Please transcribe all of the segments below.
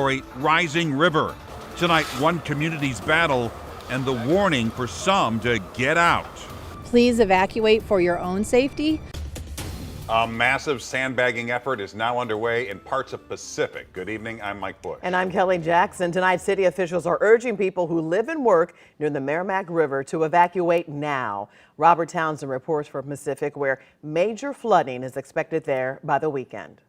Rising River. Tonight, one community's battle and the warning for some to get out. Please evacuate for your own safety. A massive sandbagging effort is now underway in parts of Pacific. Good evening, I'm Mike Bush. And I'm Kelly Jackson. Tonight, city officials are urging people who live and work near the Meramec River to evacuate now. Robert Townsend reports from Pacific, where major flooding is expected there by the weekend.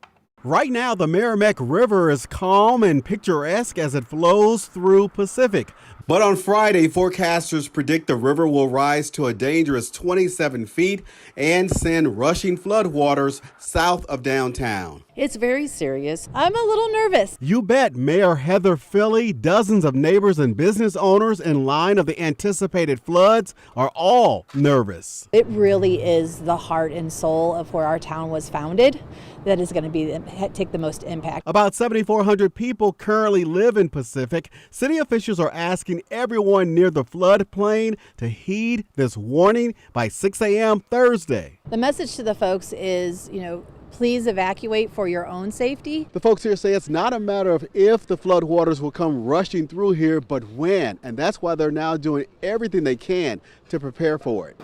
Right now, the Meramec River is calm and picturesque as it flows through Pacific. But on Friday, forecasters predict the river will rise to a dangerous 27 feet and send rushing floodwaters south of downtown. It's very serious. I'm a little nervous. You bet. Mayor Heather Philly, dozens of neighbors and business owners in line of the anticipated floods are all nervous. It really is the heart and soul of where our town was founded that is going to take the most impact. About 7,400 people currently live in Pacific. City officials are asking everyone near the floodplain to heed this warning by 6 a.m. Thursday. The message to the folks is, please evacuate for your own safety. The folks here say it's not a matter of if the floodwaters will come rushing through here, but when. And that's why they're now doing everything they can to prepare for it.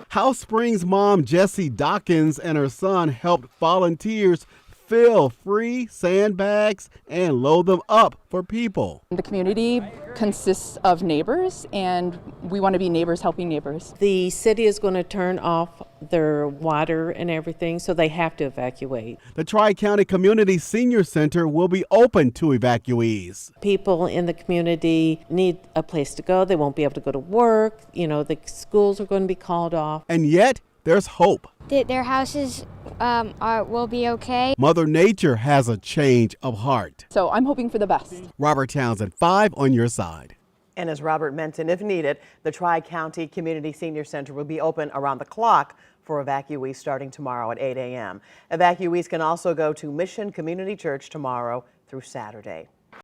House Springs mom Jessie Dawkins and her son helped volunteers fill free sandbags and load them up for people. The community consists of neighbors, and we want to be neighbors helping neighbors. The city is going to turn off their water and everything, so they have to evacuate. The Tri-County Community Senior Center will be open to evacuees. People in the community need a place to go. They won't be able to go to work. The schools are going to be called off. And yet, there's hope. Their houses will be okay. Mother Nature has a change of heart. So I'm hoping for the best. Robert Townsend, 5 on your side. And as Robert mentioned, if needed, the Tri-County Community Senior Center will be open around the clock for evacuees starting tomorrow at 8 a.m. Evacuees can also go to Mission Community Church tomorrow through Saturday.